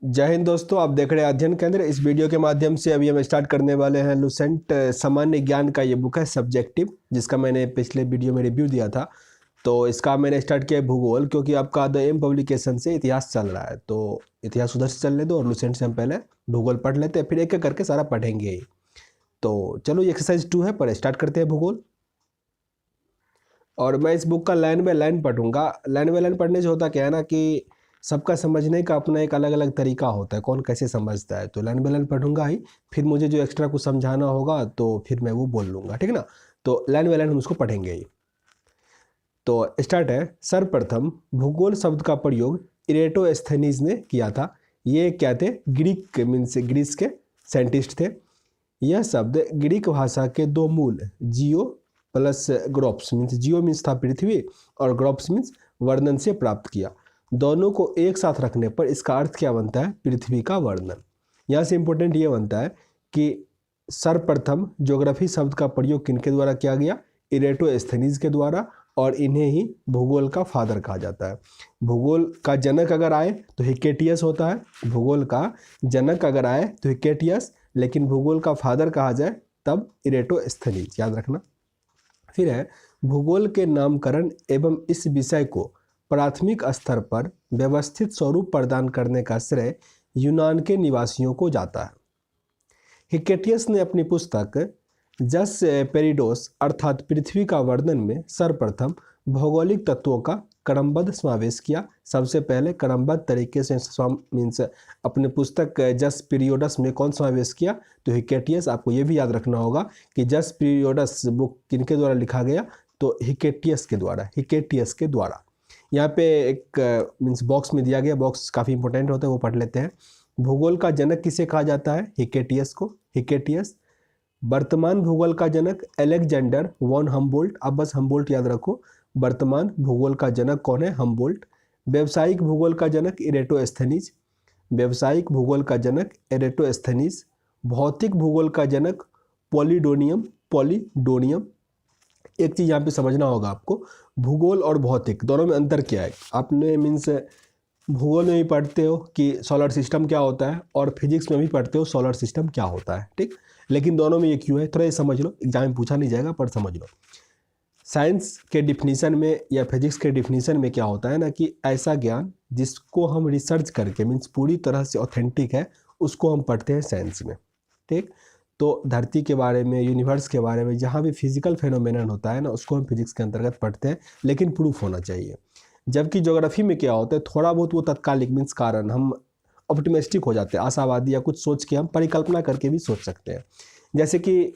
जय हिंद दोस्तों, आप देख रहे हैं अध्ययन केंद्र। इस वीडियो के माध्यम से अभी हम स्टार्ट करने वाले हैं लुसेंट सामान्य ज्ञान का ये बुक है सब्जेक्टिव, जिसका मैंने पिछले वीडियो में रिव्यू दिया था। तो इसका मैंने स्टार्ट किया भूगोल, क्योंकि आपका द एम पब्लिकेशन से इतिहास चल रहा है, तो इतिहास उधर से चलने दो और लुसेंट से हम पहले भूगोल पढ़ लेते हैं, फिर एक एक करके सारा पढ़ेंगे ही। तो चलो, ये एक्सरसाइज 2 है, पर स्टार्ट करते हैं भूगोल। और मैं इस बुक का लाइन बाय लाइन पढ़ूंगा। लाइन बाय लाइन पढ़ने से होता क्या है ना कि सबका समझने का अपना एक अलग अलग तरीका होता है, कौन कैसे समझता है। तो लाइन बाय लाइन पढ़ूंगा ही, फिर मुझे जो एक्स्ट्रा कुछ समझाना होगा तो फिर मैं वो बोल लूँगा, ठीक ना। तो लाइन बाय लाइन हम उसको पढ़ेंगे ही। तो स्टार्ट है। सर्वप्रथम भूगोल शब्द का प्रयोग इरेटोस्थेनीज ने किया था। ये क्या थे? ग्रीक मीन्स ग्रीस के साइंटिस्ट थे। यह शब्द ग्रीक भाषा के दो मूल जियो प्लस ग्रोप्स मीन्स जियो मीन्स था पृथ्वी और ग्रोप्स मीन्स वर्णन से प्राप्त किया। दोनों को एक साथ रखने पर इसका अर्थ क्या बनता है? पृथ्वी का वर्णन। यहाँ से इंपॉर्टेंट ये बनता है कि सर्वप्रथम ज्योग्राफी शब्द का प्रयोग किनके द्वारा किया गया? इरेटोस्थेनीज के द्वारा, और इन्हें ही भूगोल का फादर कहा जाता है। भूगोल का जनक अगर आए तो हिकेटियस होता है। भूगोल का जनक अगर आए तो हिकेटियस, लेकिन भूगोल का फादर कहा जाए तब इरेटोस्थेनीज, याद रखना। फिर है भूगोल के नामकरण एवं इस विषय को प्राथमिक स्तर पर व्यवस्थित स्वरूप प्रदान करने का श्रेय यूनान के निवासियों को जाता है। हिकेटियस ने अपनी पुस्तक जस पेरिडोस अर्थात पृथ्वी का वर्णन में सर्वप्रथम भौगोलिक तत्वों का क्रमबद्ध समावेश किया। सबसे पहले क्रमबद्ध तरीके से मीन्स अपने पुस्तक जस पीरियोडस में कौन समावेश किया? तो हिकेटियस। आपको ये भी याद रखना होगा कि जस पीरियोडस बुक किनके द्वारा लिखा गया? तो हिकेटियस के द्वारा। हिकेटियस के द्वारा। यहाँ पे एक मीन्स बॉक्स में दिया गया, बॉक्स काफ़ी इंपॉर्टेंट होता है, वो पढ़ लेते हैं। भूगोल का जनक किसे कहा जाता है? हिकेटियस को। हिकेटियस। वर्तमान भूगोल का जनक अलेक्जेंडर वॉन हम्बोल्ट। अब बस हम्बोल्ट याद रखो। वर्तमान भूगोल का जनक कौन है? हम्बोल्ट। व्यावसायिक भूगोल का जनक इरेटोस्थेनीज। व्यावसायिक भूगोल का जनक इरेटोस्थेनीज। भौतिक भूगोल का जनक पॉलीडोनियम। पॉलीडोनियम। एक चीज़ यहाँ पे समझना होगा आपको, भूगोल और भौतिक दोनों में अंतर क्या है। आपने मीन्स भूगोल में भी पढ़ते हो कि सोलर सिस्टम क्या होता है, और फिजिक्स में भी पढ़ते हो सोलर सिस्टम क्या होता है, ठीक। लेकिन दोनों में ये क्यों है, थोड़ा ये समझ लो। एग्जाम में पूछा नहीं जाएगा, पर समझ लो। साइंस के डिफिनीशन में या फिजिक्स के डिफिनीशन में क्या होता है ना कि ऐसा ज्ञान जिसको हम रिसर्च करके मीन्स पूरी तरह से ऑथेंटिक है, उसको हम पढ़ते हैं साइंस में, ठीक। तो धरती के बारे में, यूनिवर्स के बारे में, जहाँ भी फिजिकल फेनोमेनन होता है ना, उसको हम फिजिक्स के अंतर्गत पढ़ते हैं, लेकिन प्रूफ होना चाहिए। जबकि ज्योग्राफी में क्या होता है, थोड़ा बहुत वो तत्कालिक मीन्स कारण, हम ऑप्टिमिस्टिक हो जाते हैं, आशावादी, या कुछ सोच के हम परिकल्पना करके भी सोच सकते हैं। जैसे कि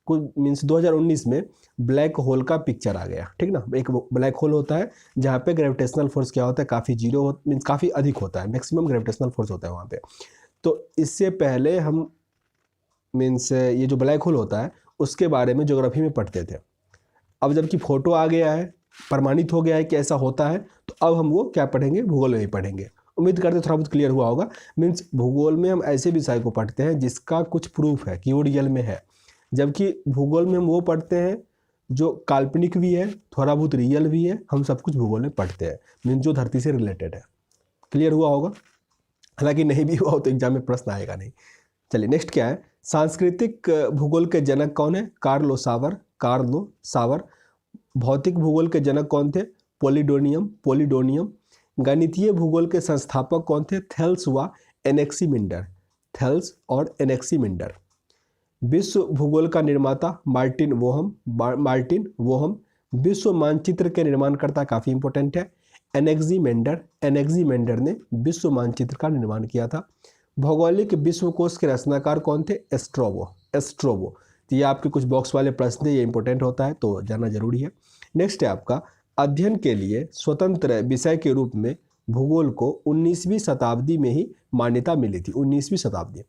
कुछ मीन्स 2019 में ब्लैक होल का पिक्चर आ गया, ठीक ना। एक ब्लैक होल होता है जहाँ पे ग्रेविटेशनल फोर्स क्या होता है? काफ़ी जीरो मीन्स काफ़ी अधिक होता है, मैक्सिमम ग्रेविटेशनल फोर्स होता है वहाँ पे। तो इससे पहले हम मीन्स ये जो ब्लैक होल होता है उसके बारे में ज्योग्राफी में पढ़ते थे। अब जबकि फोटो आ गया है, प्रमाणित हो गया है कि ऐसा होता है, तो अब हम वो क्या पढ़ेंगे? भूगोल में ही पढ़ेंगे। उम्मीद करते थोड़ा बहुत क्लियर हुआ होगा। मीन्स भूगोल में हम ऐसे विषय को पढ़ते हैं जिसका कुछ प्रूफ है कि वो रियल में है, जबकि भूगोल में हम वो पढ़ते हैं जो काल्पनिक भी है, थोड़ा बहुत रियल भी है। हम सब कुछ भूगोल में पढ़ते हैं मीन्स जो धरती से रिलेटेड है। क्लियर हुआ होगा? हालांकि नहीं भी हुआ हो तो एग्जाम में प्रश्न आएगा नहीं। चलिए नेक्स्ट क्या है? सांस्कृतिक भूगोल के जनक कौन है? कार्लो सावर। कार्लो सावर। भौतिक भूगोल के जनक कौन थे? पॉलीडोनियम। पॉलीडोनियम। गणितीय भूगोल के संस्थापक कौन थे? थेल्स व एनेक्सीमिंडर। थेल्स और एनेक्सीमिंडर। विश्व भूगोल का निर्माता मार्टिन वोहम। मार्टिन वोहम। विश्व मानचित्र के निर्माणकर्ता काफ़ी इंपॉर्टेंट है, एनेक्सीमेंडर। एनेक्सीमेंडर ने विश्व मानचित्र का निर्माण किया था। भौगोलिक विश्वकोश के रचनाकार कौन थे? एस्ट्रोबो। एस्ट्रोबो। तो ये आपके कुछ बॉक्स वाले प्रश्न है, ये इंपॉर्टेंट होता है तो जानना जरूरी है। नेक्स्ट है आपका, अध्ययन के लिए स्वतंत्र विषय के रूप में भूगोल को 19वीं शताब्दी में ही मान्यता मिली थी। 19वीं शताब्दी।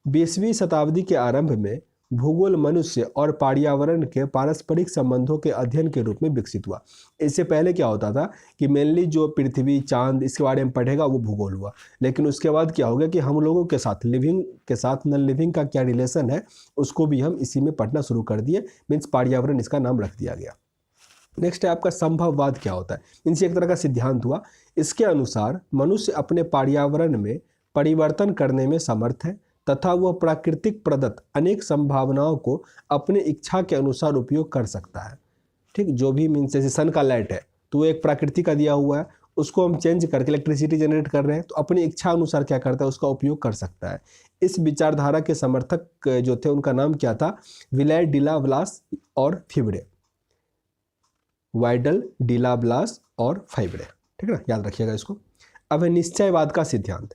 20वीं शताब्दी के आरंभ में भूगोल मनुष्य और पर्यावरण के पारस्परिक संबंधों के अध्ययन के रूप में विकसित हुआ। इससे पहले क्या होता था कि मेनली जो पृथ्वी, चांद, इसके बारे में पढ़ेगा वो भूगोल हुआ। लेकिन उसके बाद क्या हो गया कि हम लोगों के साथ, लिविंग के साथ नॉन लिविंग का क्या रिलेशन है, उसको भी हम इसी में पढ़ना शुरू कर दिए। मीन्स पर्यावरण इसका नाम रख दिया गया। नेक्स्ट है आपका संभववाद क्या होता है। इनसे एक तरह का सिद्धांत हुआ। इसके अनुसार मनुष्य अपने पर्यावरण में परिवर्तन करने में समर्थ है तथा वह प्राकृतिक प्रदत्त अनेक संभावनाओं को अपने इच्छा के अनुसार उपयोग कर सकता है। ठीक, जो भी मीन्स जैसे सन का लाइट है तो वो एक प्रकृति का दिया हुआ है, उसको हम चेंज करके इलेक्ट्रिसिटी जनरेट कर रहे हैं, तो अपनी इच्छा अनुसार क्या करता है, उसका उपयोग कर सकता है। इस विचारधारा के समर्थक जो थे उनका नाम क्या था, विलाय डिला ब्लास और फिबरे, वाइडल डिला ब्लास और फाइबरे। ठीक है ना, याद रखिएगा इसको। अब है निश्चयवाद का सिद्धांत।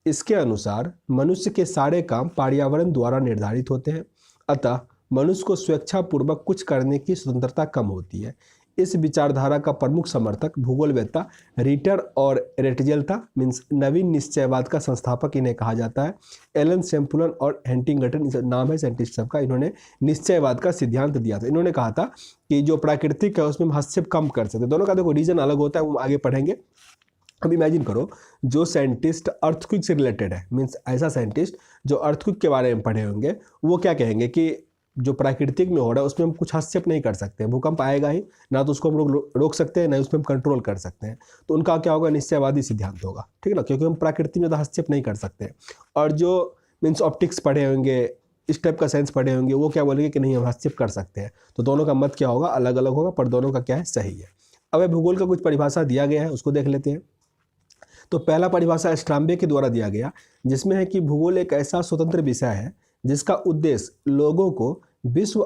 इसके अनुसार मनुष्य के सारे काम पर्यावरण द्वारा निर्धारित होते हैं, अतः मनुष्य को स्वेच्छापूर्वक कुछ करने की स्वतंत्रता कम होती है। इस विचारधारा का प्रमुख समर्थक भूगोलवेत्ता रिटर और रेटजेल था, मीन्स नवीन निश्चयवाद का संस्थापक इन्हें कहा जाता है। एलन सैम्पुलन और हेंटिंगटन नाम है साइंटिस्ट सबका, इन्होंने निश्चयवाद का सिद्धांत दिया था। इन्होंने कहा था कि जो प्राकृतिक है उसमें हम हस्तक्षेप कम कर सकते हैं। दोनों का देखो रीजन अलग होता है, वो आगे पढ़ेंगे। अब इमेजिन करो जो साइंटिस्ट अर्थक्वेक से रिलेटेड है, मीन्स ऐसा साइंटिस्ट जो अर्थक्वेक के बारे में पढ़े होंगे, वो क्या कहेंगे कि जो प्राकृतिक में हो रहा है उसमें हम कुछ हस्तक्षेप नहीं कर सकते। भूकंप आएगा ही, ना तो उसको हम रोक सकते हैं, ना उसमें हम कंट्रोल कर सकते हैं। तो उनका क्या होगा, निश्चयवादी सिद्धांत होगा। ठीक है ना, क्योंकि हम प्रकृति में तो हस्तक्षेप नहीं कर सकते। और जो मीन्स ऑप्टिक्स पढ़े होंगे, इस टाइप का साइंस पढ़े होंगे, वो क्या बोलेंगे कि नहीं हम हस्तक्षेप कर सकते हैं। तो दोनों का मत क्या होगा, अलग अलग होगा, पर दोनों का क्या है, सही है। अब भूगोल का कुछ परिभाषा दिया गया है, उसको देख लेते हैं। तो पहला परिभाषा स्ट्राम्बे के द्वारा दिया गया, जिसमें है कि भूगोल एक ऐसा स्वतंत्र विषय है जिसका उद्देश्य लोगों को विश्व,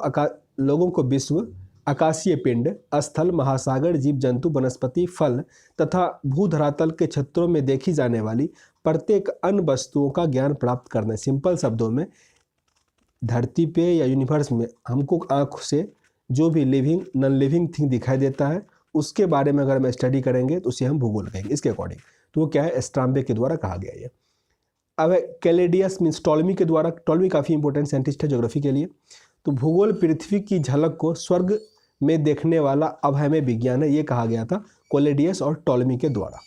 आकाशीय पिंड, स्थल, महासागर, जीव जंतु, वनस्पति, फल तथा भूधरातल के क्षेत्रों में देखी जाने वाली प्रत्येक अन्य वस्तुओं का ज्ञान प्राप्त करना है। सिंपल शब्दों में धरती पे या यूनिवर्स में हमको आँख से जो भी लिविंग नॉन लिविंग थिंग दिखाई देता है, उसके बारे में अगर हम स्टडी करेंगे तो उसे हम भूगोल कहेंगे इसके अकॉर्डिंग। तो वो क्या है, स्ट्राम्बे के द्वारा कहा गया ये। अब कैलेडियस मीन्स टॉलमी के द्वारा, टॉलमी काफ़ी इंपॉर्टेंट साइंटिस्ट है ज्योग्राफी के लिए। तो भूगोल पृथ्वी की झलक को स्वर्ग में देखने वाला अभयमय विज्ञान है, ये कहा गया था कोलेडियस और टॉलमी के द्वारा।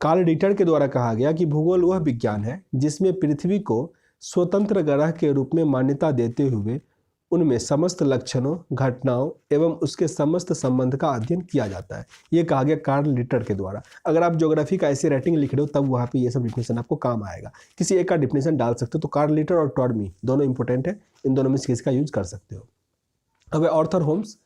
कार्ल रिटर के द्वारा कहा गया कि भूगोल वह विज्ञान है जिसमें पृथ्वी को स्वतंत्र ग्रह के रूप में मान्यता देते हुए उनमें समस्त लक्षणों, घटनाओं एवं उसके समस्त संबंध का अध्ययन किया जाता है। ये कहा गया कार्ल रिटर के द्वारा। अगर आप ज्योग्राफी का ऐसे राइटिंग लिख रहे हो तब वहाँ पे ये सब डिफिनेशन आपको काम आएगा। किसी एक का डिफिनेशन डाल सकते हो, तो कार्ल रिटर और टॉलमी दोनों इंपॉर्टेंट है, इन दोनों में से किसी का यूज कर सकते हो। अब आर्थर होम्स,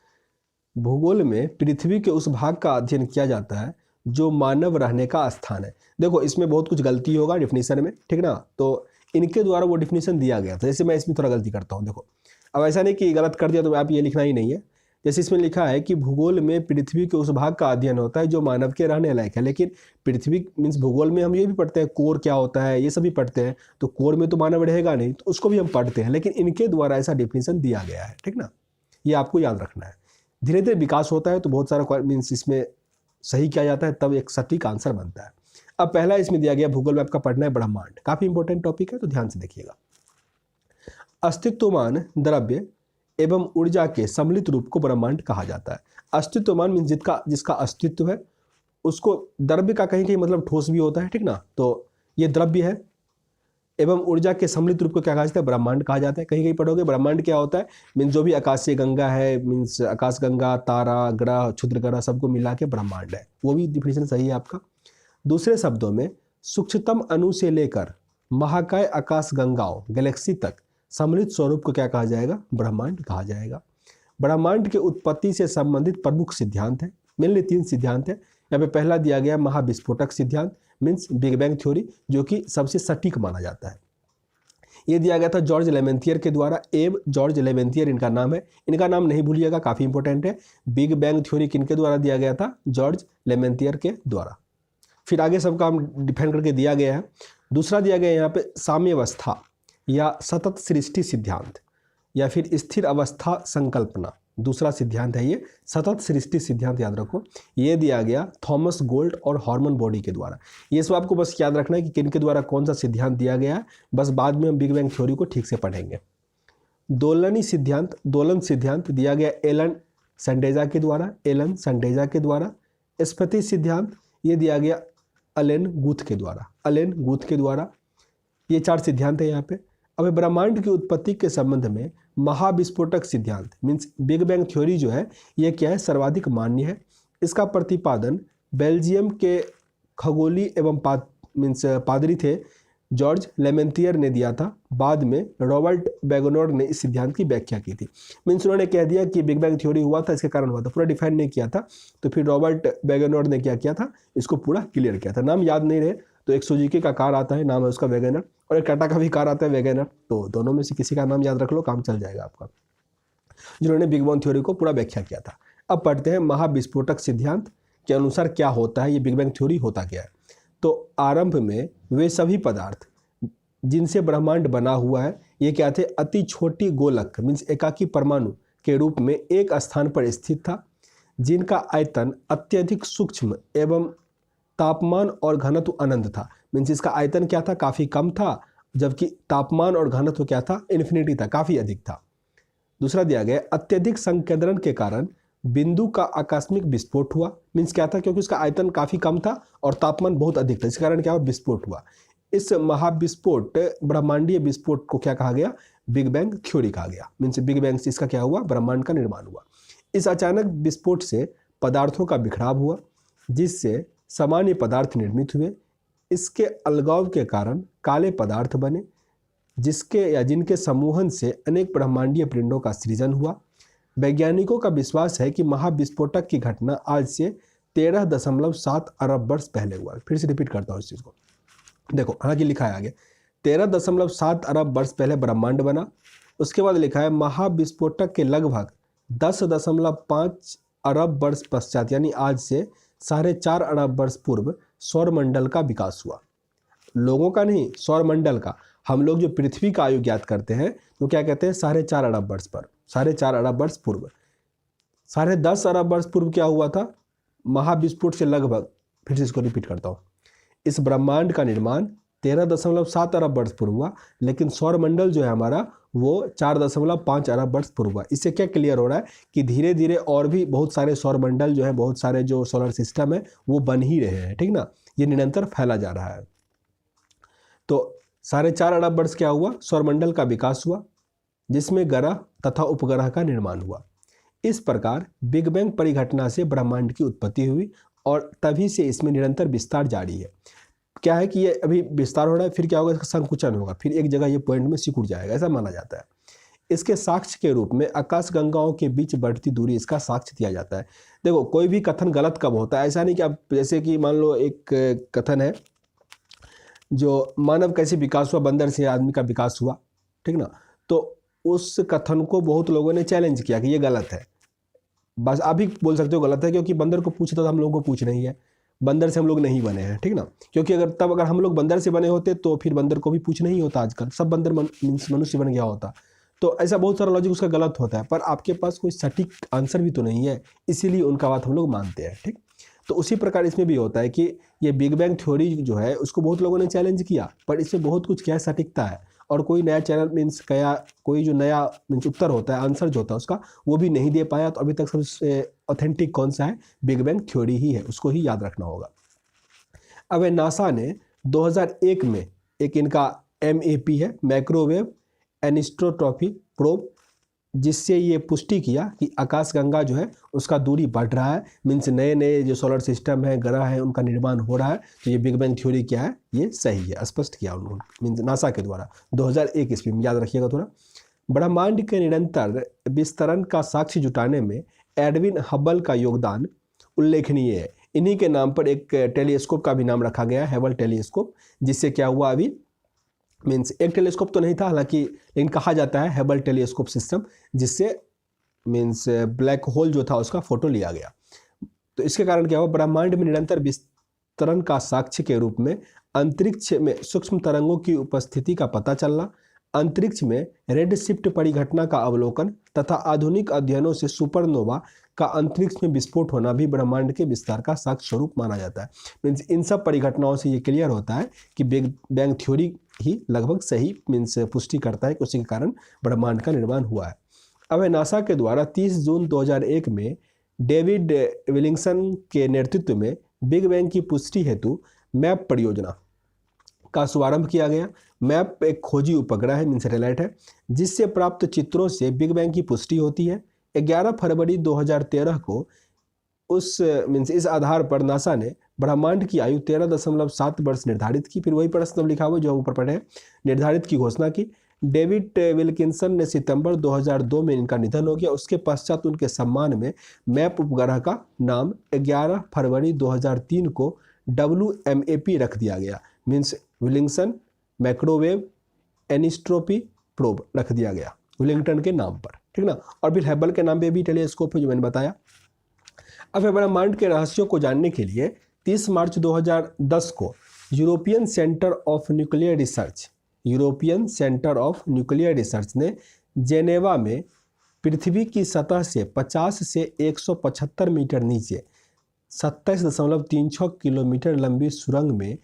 भूगोल में पृथ्वी के उस भाग का अध्ययन किया जाता है जो मानव रहने का स्थान है। देखो इसमें बहुत कुछ गलती होगा डिफिनेशन में, ठीक ना, तो इनके द्वारा वो डिफिनेशन दिया गया था। जैसे मैं इसमें थोड़ा गलती करता हूँ, देखो अब ऐसा नहीं कि गलत कर दिया तो आप ये लिखना ही नहीं है। जैसे इसमें लिखा है कि भूगोल में पृथ्वी के उस भाग का अध्ययन होता है जो मानव के रहने लायक है, लेकिन पृथ्वी मीन्स भूगोल में हम ये भी पढ़ते हैं कोर क्या होता है, ये सभी पढ़ते हैं, तो कोर में तो मानव रहेगा नहीं, तो उसको भी हम पढ़ते हैं, लेकिन इनके द्वारा ऐसा डिफिनेशन दिया गया है। ठीक ना, ये आपको याद रखना है। धीरे धीरे विकास होता है तो बहुत सारा मीन्स इसमें सही किया जाता है, तब एक सटीक आंसर बनता है। अब पहला इसमें दिया गया भूगोल में आपका पढ़ना है ब्रह्मांड, काफ़ी इंपॉर्टेंट टॉपिक है, तो ध्यान से देखिएगा। अस्तित्वमान द्रव्य एवं ऊर्जा के सम्मिलित रूप को ब्रह्मांड कहा जाता है। अस्तित्वमान मीन्स जिसका अस्तित्व है, उसको द्रव्य का कहीं कहीं मतलब ठोस भी होता है, ठीक ना, तो ये द्रव्य है। एवं ऊर्जा के सम्मिलित रूप को क्या कहा जाता है, ब्रह्मांड कहा जाता है। कहीं कहीं पढ़ोगे ब्रह्मांड क्या होता है, मीन्स जो भी आकाशीय गंगा है, मीन्स आकाश गंगा, तारा, ग्रह, क्षुद्र ग्रह सबको मिला के ब्रह्मांड है, वो भी डिफिनेशन सही है आपका। दूसरे शब्दों में सूक्ष्मतम अणु से लेकर महाकाय आकाश गंगाओं गैलेक्सी तक सम्मिलित स्वरूप को क्या कहा जाएगा, ब्रह्मांड कहा जाएगा। ब्रह्मांड के उत्पत्ति से संबंधित प्रमुख सिद्धांत है, मेनली 3 सिद्धांत है। यहाँ पे पहला दिया गया महाविस्फोटक सिद्धांत मीन्स बिग बैंग थ्योरी, जो कि सबसे सटीक माना जाता है। ये दिया गया था जॉर्ज लेमेंथियर के द्वारा। जॉर्ज लेमेंथियर इनका नाम है, इनका नाम नहीं भूलिएगा, काफ़ी इंपॉर्टेंट है। बिग बैंग थ्योरी किनके द्वारा दिया गया था, जॉर्ज लेमेंथियर के द्वारा। फिर आगे सबका हम डिफाइन करके दिया गया है। दूसरा दिया गया यहाँ पे साम्यावस्था या सतत सृष्टि सिद्धांत या फिर स्थिर अवस्था संकल्पना, दूसरा सिद्धांत है ये सतत सृष्टि सिद्धांत, याद रखो। ये दिया गया थॉमस गोल्ड और हॉर्मन बॉडी के द्वारा। ये सब आपको बस याद रखना है कि किनके द्वारा कौन सा सिद्धांत दिया गया है, बस बाद में हम बिग बैंग थ्योरी को ठीक से पढ़ेंगे। दोलन सिद्धांत दिया गया एलन संडेजा के द्वारा। स्फटिक सिद्धांत ये दिया गया अलेन गुथ के द्वारा। ये 4 सिद्धांत है यहाँ पे। अब ब्रह्मांड की उत्पत्ति के संबंध में महाविस्फोटक सिद्धांत मीन्स बिग बैंग थ्योरी जो है, ये क्या है, सर्वाधिक मान्य है। इसका प्रतिपादन बेल्जियम के खगोलीय एवं मीन्स पादरी थे जॉर्ज लेमेंथियर ने दिया था। बाद में रॉबर्ट बैगनोर ने इस सिद्धांत की व्याख्या की थी। मीन्स उन्होंने कह दिया कि बिग बैंग थ्योरी हुआ था, इसके कारण हुआ था, पूरा डिफाइन नहीं किया था। तो फिर रॉबर्ट बैगनोर ने क्या किया था, इसको पूरा क्लियर किया था। नाम याद नहीं रहे तो एक सुजुकी का कार आता है, नाम है उसका वैगनर, और एक टाटा का भी कार आता है वैगनर, तो दोनों में से किसी का नाम याद रख लो, काम चल जाएगा आपका, जिन्होंने बिग बैंग थ्योरी को पूरा व्याख्या किया था। अब पढ़ते हैं महाविस्फोटक सिद्धांत के अनुसार क्या होता है, ये बिग बैंग थ्योरी होता क्या है। तो आरंभ में वे सभी पदार्थ जिनसे ब्रह्मांड बना हुआ है, ये क्या थे, अति छोटी गोलक मीन्स एकाकी परमाणु के रूप में एक स्थान पर स्थित था, जिनका आयतन अत्यधिक सूक्ष्म एवं तापमान और घनत्व अनंत था। मीन्स इसका आयतन क्या था, काफ़ी कम था, जबकि तापमान और घनत्व क्या था, इन्फिनिटी था, काफ़ी अधिक था। दूसरा दिया गया, अत्यधिक संकेंद्रण के कारण बिंदु का आकस्मिक विस्फोट हुआ। मीन्स क्या था, क्योंकि उसका आयतन काफ़ी कम था और तापमान बहुत अधिक था, इस कारण क्या हुआ, विस्फोट हुआ। इस महाविस्फोट ब्रह्मांडीय विस्फोट को क्या कहा गया, बिग बैंग थ्योरी कहा गया। मीन्स बिग बैंग से इसका क्या हुआ, ब्रह्मांड का निर्माण हुआ। इस अचानक विस्फोट से पदार्थों का बिखराव हुआ, जिससे सामान्य पदार्थ निर्मित हुए। इसके अलगाव के कारण काले पदार्थ बने, जिसके या जिनके समूहन से अनेक ब्रह्मांडीय पिंडों का सृजन हुआ। वैज्ञानिकों का विश्वास है कि महाविस्फोटक की घटना आज से 13.7 अरब वर्ष पहले हुआ। फिर से रिपीट करता हूँ इस चीज़ को, देखो हालांकि लिखा है आगे 13.7 अरब वर्ष पहले ब्रह्मांड बना। उसके बाद लिखा है महाविस्फोटक के लगभग 10.5 अरब वर्ष पश्चात, यानी आज से 4.5 अरब वर्ष पूर्व सौरमंडल का विकास हुआ। लोगों का नहीं, सौरमंडल का। हम लोग जो पृथ्वी का आयु ज्ञात करते हैं तो क्या कहते हैं, 4.5 अरब वर्ष पर, 4.5 अरब वर्ष पूर्व। 10.5 अरब वर्ष पूर्व क्या हुआ था, महाविस्फोट से लगभग, फिर से इसको रिपीट करता हूँ, इस ब्रह्मांड का निर्माण 13.7 अरब वर्ष पूर्व हुआ, लेकिन सौरमंडल जो है हमारा वो 4.5 अरब वर्ष पूर्व हुआ। इससे क्या क्लियर हो रहा है कि धीरे धीरे और भी बहुत सारे सौरमंडल जो है, बहुत सारे जो सोलर सिस्टम है वो बन ही रहे हैं, ठीक ना, ये निरंतर फैला जा रहा है। तो 4.5 अरब वर्ष क्या हुआ, सौरमंडल का विकास हुआ, जिसमें ग्रह तथा उपग्रह का निर्माण हुआ। इस प्रकार बिग बैंग परिघटना से ब्रह्मांड की उत्पत्ति हुई और तभी से इसमें निरंतर विस्तार जारी है। क्या है कि ये अभी विस्तार हो रहा है, फिर क्या होगा, इसका संकुचन होगा, फिर एक जगह ये पॉइंट में सिकुड़ जाएगा, ऐसा माना जाता है। इसके साक्ष्य के रूप में आकाश गंगाओं के बीच बढ़ती दूरी इसका साक्ष्य दिया जाता है। देखो कोई भी कथन गलत कब होता है, ऐसा नहीं कि आप, जैसे कि मान लो एक कथन है जो मानव कैसे विकास हुआ, बंदर से आदमी का विकास हुआ, ठीक ना, तो उस कथन को बहुत लोगों ने चैलेंज किया कि ये गलत है। बस आप भी बोल सकते हो गलत है, क्योंकि बंदर को पूछता तो हम लोगों को पूछ नहीं है, बंदर से हम लोग नहीं बने हैं, ठीक ना, क्योंकि अगर हम लोग बंदर से बने होते तो फिर बंदर को भी पूछ नहीं होता, आजकल सब बंदर मनुष्य बन गया होता। तो ऐसा बहुत सारा लॉजिक उसका गलत होता है, पर आपके पास कोई सटीक आंसर भी तो नहीं है, इसीलिए उनका बात हम लोग मानते हैं, ठीक। तो उसी प्रकार इसमें भी होता है कि ये बिग बैंग थ्योरी जो है उसको बहुत लोगों ने चैलेंज किया, पर इसमें बहुत कुछ क्या है, सटीकता है, और कोई नया चैनल मीन्स क्या, कोई जो नया मीन्स उत्तर होता है, आंसर जो होता है उसका, वो भी नहीं दे पाया। तो अभी तक सबसे ऑथेंटिक कौन सा है, बिग बैंग थ्योरी ही है, उसको ही याद रखना होगा। अब नासा ने 2001 में एक इनका MAP है, माइक्रोवेव एनिसोट्रॉपी प्रोब, जिससे ये पुष्टि किया कि आकाशगंगा जो है उसका दूरी बढ़ रहा है, मीन्स नए नए जो सोलर सिस्टम है, ग्रह है, उनका निर्माण हो रहा है। तो ये बिग बैंग थ्योरी क्या है, ये सही है, स्पष्ट किया उन्होंने, मीन्स नासा के द्वारा 2001 ईस्वी में, याद रखिएगा थोड़ा। ब्रह्मांड के निरंतर विस्तरण का साक्ष्य जुटाने में एडविन हबल का योगदान उल्लेखनीय है। इन्हीं के नाम पर एक टेलीस्कोप का भी नाम रखा गया, हेबल टेलीस्कोप, जिससे क्या हुआ, अभी मीन्स एक टेलीस्कोप तो नहीं था हालांकि, लेकिन कहा जाता है हेबल टेलीस्कोप सिस्टम, जिससे मीन्स ब्लैक होल जो था उसका फोटो लिया गया। तो इसके कारण क्या हुआ, ब्रह्मांड में निरंतर विस्तरण का साक्ष्य के रूप में अंतरिक्ष में सूक्ष्म तरंगों की उपस्थिति का पता चलना, अंतरिक्ष में रेड शिफ्ट परिघटना का अवलोकन तथा आधुनिक अध्ययनों से सुपरनोवा का अंतरिक्ष में विस्फोट होना भी ब्रह्मांड के विस्तार का साक्ष्य स्वरूप माना जाता है। मीन्स इन सब परिघटनाओं से ये क्लियर होता है कि बिग बैंग थ्योरी ही लगभग सही मीन्स पुष्टि करता है कि उसी के कारण ब्रह्मांड का निर्माण हुआ है। अब नासा के द्वारा 30 जून 2001 में डेविड विलिंगसन के नेतृत्व में बिग बैंग की पुष्टि हेतु मैप परियोजना का शुभारंभ किया गया। मैप एक खोजी उपग्रह है, मीन्स सैटेलाइट है, जिससे प्राप्त चित्रों से बिग बैंग की पुष्टि होती है। 11 फरवरी 2013 को उस मीन्स इस आधार पर नासा ने ब्रह्मांड की आयु 13.7 वर्ष निर्धारित की। फिर वही प्रश्न लिखा हुआ जो हम ऊपर पढ़े हैं, निर्धारित की घोषणा की। डेविड विल्किंसन ने सितंबर 2002 में इनका निधन हो गया। उसके पश्चात उनके सम्मान में मैप उपग्रह का नाम 11 फरवरी 2003 को WMAP रख दिया गया। मीन्स विलिंगसन माइक्रोवेव एनिस्ट्रोपी प्रोब रख दिया गया विलिंगटन के नाम पर, ठीक ना। और फिर हेबल के नाम पे भी टेलीस्कोप है जो मैंने बताया। अब ब्रह्मांड के रहस्यों को जानने के लिए 30 मार्च 2010 को European centre of nuclear research ने जेनेवा में पृथ्वी की सतह से 50 से 175 मीटर नीचे 27.36 किलोमीटर लंबी सुरंग में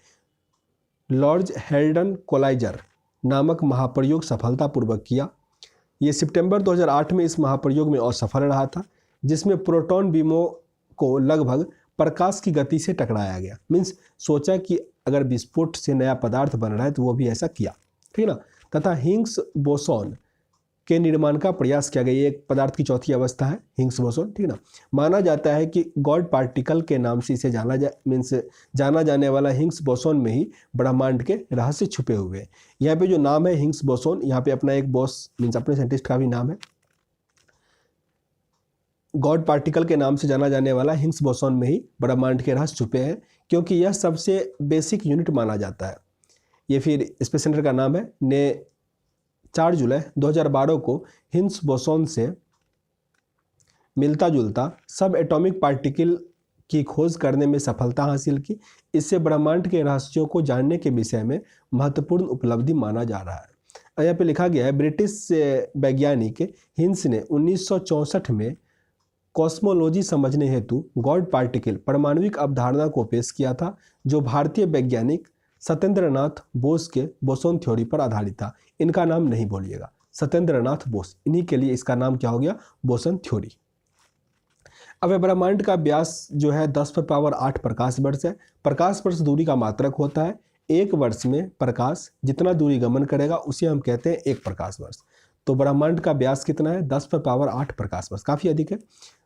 लॉर्ज हेल्डन कोलाइजर नामक महाप्रयोग सफलतापूर्वक किया। ये सितंबर 2008 में इस महाप्रयोग में असफल रहा था, जिसमें प्रोटॉन बीमों को लगभग प्रकाश की गति से टकराया गया। मीन्स सोचा कि अगर विस्फोट से नया पदार्थ बन रहा है तो वो भी ऐसा किया, ठीक ना। तथा हिग्स बोसॉन के निर्माण का प्रयास किया गया। ये एक पदार्थ की चौथी अवस्था है हिग्स बोसॉन, ठीक ना। माना जाता है कि गॉड पार्टिकल के नाम से इसे जाना जाने वाला हिग्स बोसॉन में ही ब्रह्मांड के रहस्य छुपे हुए हैं। यहाँ पे जो नाम है हिग्स बोसॉन, यहाँ पे अपना एक बॉस मीन्स अपने साइंटिस्ट का भी नाम है। गॉड पार्टिकल के नाम से जाना जाने वाला हिग्स बोसॉन में ही ब्रह्मांड के रहस्य छुपे हैं, क्योंकि यह सबसे बेसिक यूनिट माना जाता है। ये फिर स्पेस सेंटर का नाम है। ने 4 जुलाई 2012 को हिग्स बोसॉन से मिलता जुलता सब एटॉमिक पार्टिकल की खोज करने में सफलता हासिल की। इससे ब्रह्मांड के रहस्यों को जानने के विषय में महत्वपूर्ण उपलब्धि माना जा रहा है। यहाँ पे लिखा गया है, ब्रिटिश वैज्ञानिक हिग्स ने 1964 में कॉस्मोलॉजी समझने हेतु गॉड पार्टिकल परमाणुविक अवधारणा को पेश किया था, जो भारतीय वैज्ञानिक सत्येंद्रनाथ बोस के बोसॉन थ्योरी पर आधारित था। इनका नाम नहीं भूलिएगा, सत्येंद्रनाथ बोस, इन्हीं के लिए इसका नाम क्या हो गया, बोसॉन थ्योरी। अब ब्रह्मांड का व्यास जो है 10⁸ प्रकाश वर्ष है। प्रकाश वर्ष दूरी का मात्रक होता है। एक वर्ष में प्रकाश जितना दूरी गमन करेगा उसे हम कहते हैं 1 प्रकाश वर्ष। तो ब्रह्मांड का व्यास कितना है, 10⁸ प्रकाश वर्ष, काफ़ी अधिक है।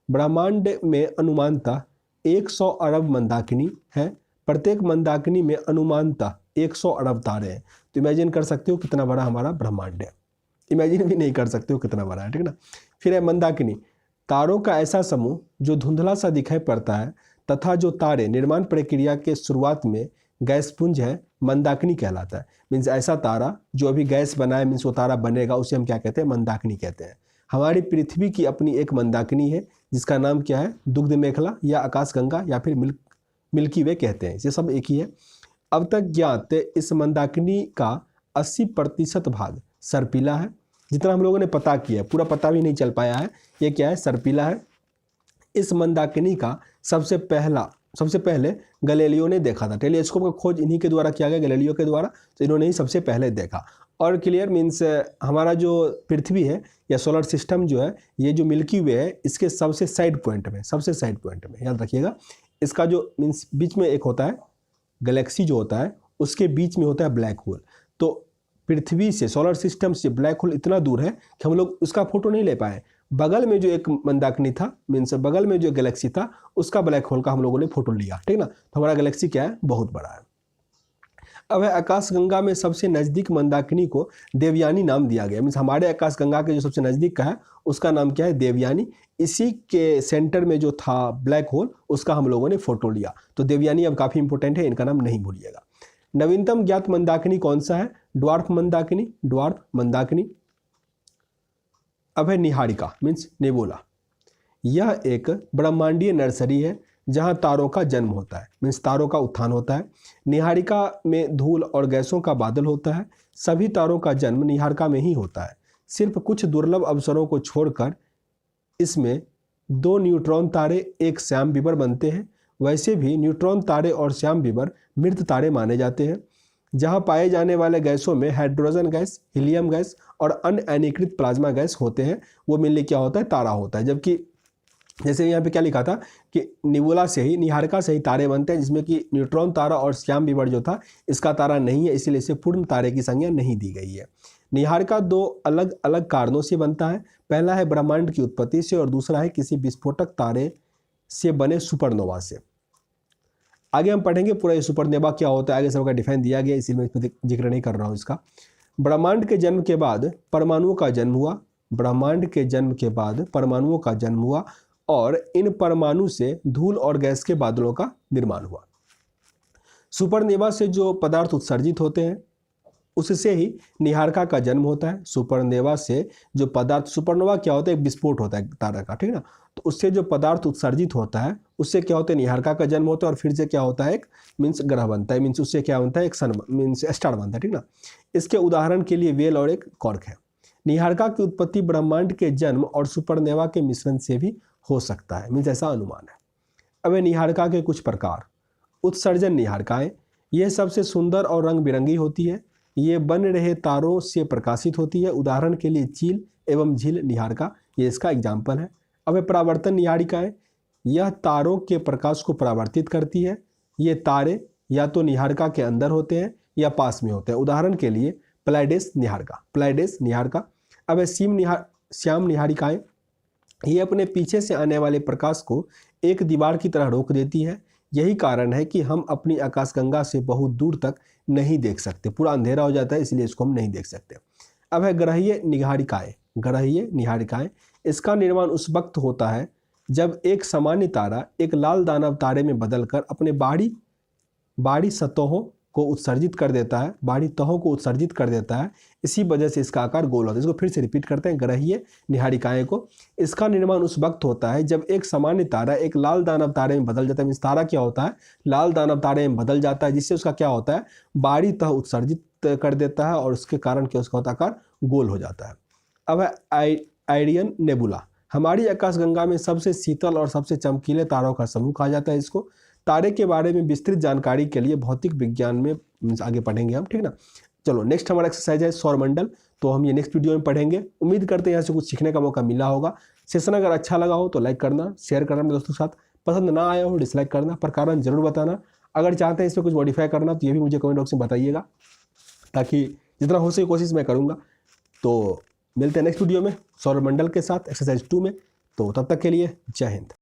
ब्रह्मांड में अनुमानतः 100 अरब मंदाकिनी है। प्रत्येक मंदाकिनी में अनुमानतः 100 अरब तारे हैं। तो इमेजिन कर सकते हो कितना बड़ा हमारा ब्रह्मांड है, इमेजिन भी नहीं कर सकते हो कितना बड़ा है, ठीक ना। फिर है मंदाकिनी, तारों का ऐसा समूह जो धुंधला सा दिखाई पड़ता है तथा जो तारे निर्माण प्रक्रिया के शुरुआत में गैस पुंज है, मंदाकिनी कहलाता है। मीन्स ऐसा तारा जो अभी गैस बनाए, मीन्स वो तारा बनेगा, उसे हम क्या कहते हैं, मंदाकिनी कहते हैं। हमारी पृथ्वी की अपनी एक मंदाकिनी है जिसका नाम क्या है, दुग्ध मेखला या आकाशगंगा या फिर मिल्की वे कहते हैं। ये सब एक ही है। अब तक ज्ञात इस मंदाकिनी का 80% भाग सर्पिला है। जितना हम लोगों ने पता किया, पूरा पता भी नहीं चल पाया है, ये क्या है, सर्पिला है। इस मंदाकिनी का सबसे पहले गैलीलियो ने देखा था। टेलीस्कोप का खोज इन्हीं के द्वारा किया गया, गैलीलियो के द्वारा, तो इन्होंने ही सबसे पहले देखा। और क्लियर मीन्स हमारा जो पृथ्वी है या सोलर सिस्टम जो है, ये जो मिल्की वे है, इसके सबसे साइड पॉइंट में याद रखिएगा, इसका जो मीन्स बीच में एक होता है गैलेक्सी जो होता है, उसके बीच में होता है ब्लैक होल। तो पृथ्वी से, सोलर सिस्टम से ब्लैक होल इतना दूर है कि हम लोग उसका फोटो नहीं ले पाए। बगल में जो एक मंदाकिनी था, मीन्स बगल में जो गैलेक्सी था, उसका ब्लैक होल का हम लोगों ने फोटो लिया, ठीक ना। तो हमारा गैलेक्सी क्या है, बहुत बड़ा है। अब है आकाशगंगा में सबसे नज़दीक मंदाकिनी को देवयानी नाम दिया गया। मीन्स हमारे आकाशगंगा के जो सबसे नज़दीक का है उसका नाम क्या है, देवयानी। इसी के सेंटर में जो था ब्लैक होल, उसका हम लोगों ने फोटो लिया। तो देवयानी अब काफ़ी इंपॉर्टेंट है, इनका नाम नहीं भूलिएगा। नवीनतम ज्ञात मंदाकिनी कौन सा है, ड्वार्फ मंदाकिनी। अब है निहारिका मीन्स नेबुला। यह एक ब्रह्मांडीय नर्सरी है जहां तारों का जन्म होता है, मीन्स तारों का उत्थान होता है। निहारिका में धूल और गैसों का बादल होता है। सभी तारों का जन्म निहारिका में ही होता है। सिर्फ कुछ दुर्लभ अवसरों को छोड़कर इसमें 2 न्यूट्रॉन तारे एक श्याम बीबर बनते हैं। वैसे भी न्यूट्रॉन तारे और श्याम बीबर मृत तारे माने जाते हैं। जहां पाए जाने वाले गैसों में हाइड्रोजन गैस, हीलियम गैस और अन्य अनियंत्रित प्लाज्मा गैस होते हैं, वो मिलके क्या होता है, तारा होता है। जबकि जैसे यहाँ पे क्या लिखा था कि निबुला से ही, निहारिका से ही तारे बनते हैं, जिसमें कि न्यूट्रॉन तारा और श्याम बीबर जो था इसका तारा नहीं है, इसीलिए इसे पूर्ण तारे की संज्ञा नहीं दी गई है। निहारिका 2 अलग अलग कारणों से बनता है। पहला है ब्रह्मांड की उत्पत्ति से और दूसरा है किसी विस्फोटक तारे से बने सुपरनोवा से। आगे हम पढ़ेंगे पूरा ये सुपरनोवा क्या होता है, आगे सबका डिफाइन दिया गया, इसी में जिक्र नहीं कर रहा हूँ इसका। ब्रह्मांड के जन्म के बाद परमाणुओं का जन्म हुआ, ब्रह्मांड के जन्म के बाद परमाणुओं का जन्म हुआ और इन परमाणु से धूल और गैस के बादलों का निर्माण हुआ। सुपरनोवा से जो पदार्थ उत्सर्जित होते हैं उससे ही निहारिका का जन्म होता है। सुपरनोवा से जो पदार्थ, सुपरनोवा क्या होता है, एक विस्फोट होता है तारा का, ठीक है ना। तो उससे जो पदार्थ उत्सर्जित होता है उससे क्या होता है, निहारिका का जन्म होता है और फिर से क्या होता है, एक मीन्स ग्रह बनता है, मीन्स उससे क्या बनता है, एक सन मीन्स स्टार बनता है, ठीक ना। इसके उदाहरण के लिए वेल और एक कॉर्क है। निहारिका की उत्पत्ति ब्रह्मांड के जन्म और सुपरनोवा के मिश्रण से भी हो सकता है, मीन्स ऐसा अनुमान है। अब निहारिका के कुछ प्रकार। उत्सर्जन निहारिकाएं, यह सबसे सुंदर और रंग बिरंगी होती है। ये बन रहे तारों से प्रकाशित होती है। उदाहरण के लिए चील एवं झील निहारिका, ये इसका एग्जाम्पल है। अब परावर्तन निहारिकाएं, यह तारों के प्रकाश को परावर्तित करती है। ये तारे या तो निहारिका के अंदर होते हैं या पास में होते हैं। उदाहरण के लिए प्लाइडेस निहारिका, प्लाइडेस निहारिका। अब श्याम निहारिकाएं, ये अपने पीछे से आने वाले प्रकाश को एक दीवार की तरह रोक देती है। यही कारण है कि हम अपनी आकाशगंगा से बहुत दूर तक नहीं देख सकते, पूरा अंधेरा हो जाता है, इसलिए इसको हम नहीं देख सकते। अब है ग्रहीय निहारिकाएं, ग्रहीय निहारिकाएं। इसका निर्माण उस वक्त होता है जब एक सामान्य तारा एक लाल दानव तारे में बदलकर अपने बाहरी सतहों को उत्सर्जित कर देता है, बाहरी तहों को उत्सर्जित कर देता है। इसी वजह से इसका आकार गोल होता है। इसको फिर से रिपीट करते हैं, ग्रहीय निहारिकाएं को। इसका निर्माण उस वक्त होता है जब एक सामान्य तारा एक लाल दानव तारे में बदल जाता है। मीन्स तारा क्या होता है, लाल दानव तारे में बदल जाता है, जिससे उसका क्या होता है, बाहरी तह उत्सर्जित कर देता है और उसके कारण क्या उसका आकार गोल हो जाता है। अब है आइडियन नेबुला। हमारी आकाशगंगा में सबसे शीतल और सबसे चमकीले तारों का समूह कहा जाता है इसको। तारे के बारे में विस्तृत जानकारी के लिए भौतिक विज्ञान में आगे पढ़ेंगे हम, ठीक ना। चलो नेक्स्ट हमारा एक्सरसाइज है सौरमंडल, तो हम ये नेक्स्ट वीडियो में पढ़ेंगे। उम्मीद करते हैं यहाँ से कुछ सीखने का मौका मिला होगा। सेशन अगर अच्छा लगा हो तो लाइक करना, शेयर करना अपने दोस्तों के साथ। पसंद ना आया हो डिसलाइक करना, पर कारण जरूर बताना। अगर चाहते हैं इसमें कुछ मॉडिफाई करना तो ये भी मुझे कमेंट बॉक्स में बताइएगा, ताकि जितना हो सके कोशिश मैं करूँगा। तो मिलते हैं नेक्स्ट वीडियो में सौरमंडल के साथ एक्सरसाइज 2 में। तो तब तक के लिए जय हिंद।